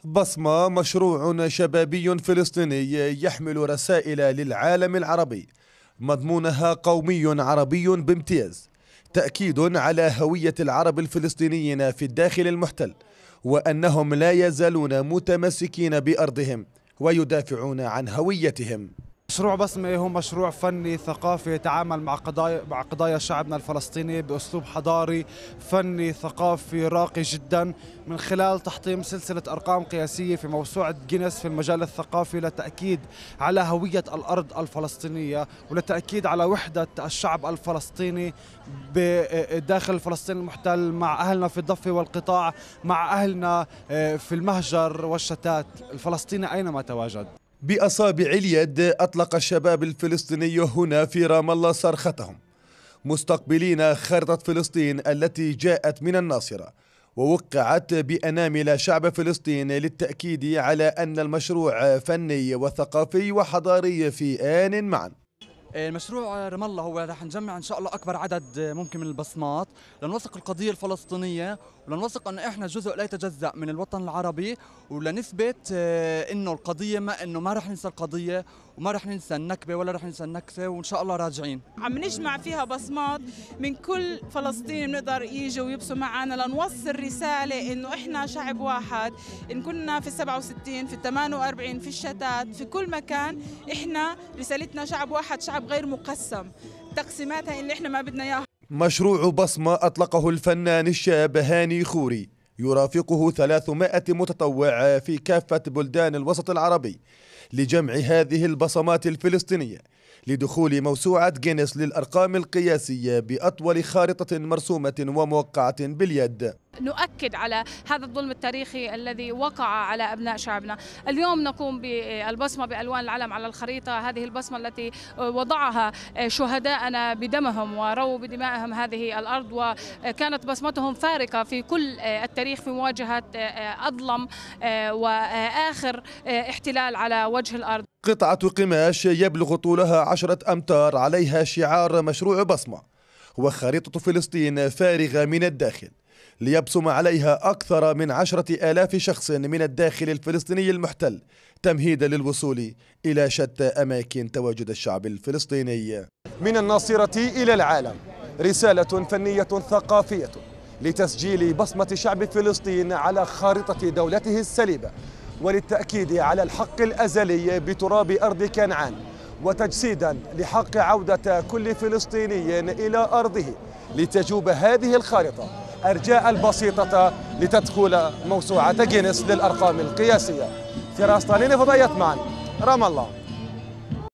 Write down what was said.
بصمة مشروع شبابي فلسطيني يحمل رسائل للعالم العربي، مضمونها قومي عربي بامتياز، تأكيد على هوية العرب الفلسطينيين في الداخل المحتل، وأنهم لا يزالون متمسكين بأرضهم ويدافعون عن هويتهم. مشروع بصمة هو مشروع فني ثقافي يتعامل مع قضايا شعبنا الفلسطيني بأسلوب حضاري فني ثقافي راقي جدا، من خلال تحطيم سلسلة أرقام قياسية في موسوعة جينيس في المجال الثقافي للتأكيد على هوية الأرض الفلسطينية وللتأكيد على وحدة الشعب الفلسطيني داخل فلسطين المحتل، مع أهلنا في الضفة والقطاع، مع أهلنا في المهجر والشتات الفلسطيني أينما تواجد. بأصابع اليد أطلق الشباب الفلسطيني هنا في رام الله صرختهم، مستقبلين خارطة فلسطين التي جاءت من الناصرة ووقعت بأنامل شعب فلسطين للتأكيد على أن المشروع فني وثقافي وحضاري في آن معا. المشروع رام الله هو رح نجمع ان شاء الله اكبر عدد ممكن من البصمات لنوثق القضيه الفلسطينيه ولنوثق ان احنا جزء لا يتجزا من الوطن العربي، ولنثبت انه القضيه ما رح ننسى القضيه وما رح ننسى النكبه ولا رح ننسى النكسه، وان شاء الله راجعين. عم نجمع فيها بصمات من كل فلسطيني بنقدر يجي ويبصوا معنا لنوصل رساله انه احنا شعب واحد، ان كنا في 67 في 48 في الشتات في كل مكان، احنا رسالتنا شعب واحد، شعب غير مقسم، تقسيماتها اللي احنا ما بدنا اياها. مشروع بصمة أطلقه الفنان الشاب هاني خوري، يرافقه 300 متطوع في كافة بلدان الوسط العربي لجمع هذه البصمات الفلسطينية لدخول موسوعة جينيس للأرقام القياسية بأطول خارطة مرسومة وموقعة باليد. نؤكد على هذا الظلم التاريخي الذي وقع على أبناء شعبنا. اليوم نقوم بالبصمة بألوان العلم على الخريطة، هذه البصمة التي وضعها شهداءنا بدمهم ورووا بدمائهم هذه الأرض، وكانت بصمتهم فارقة في كل التاريخ في مواجهة أظلم وآخر احتلال على وجه الأرض. قطعة قماش يبلغ طولها 10 أمتار عليها شعار مشروع بصمة وخريطة فلسطين فارغة من الداخل، ليبصم عليها أكثر من 10,000 شخص من الداخل الفلسطيني المحتل تمهيدا للوصول إلى شتى أماكن تواجد الشعب الفلسطيني. من الناصرة إلى العالم، رسالة فنية ثقافية لتسجيل بصمة شعب فلسطين على خارطة دولته السليبة، وللتأكيد على الحق الأزلي بتراب أرض كنعان، وتجسيدا لحق عودة كل فلسطيني إلى أرضه لتجوب هذه الخارطة أرجاء البسيطة لتدخل موسوعة جينيس للأرقام القياسية. فراس طالين فضيت معا رام الله.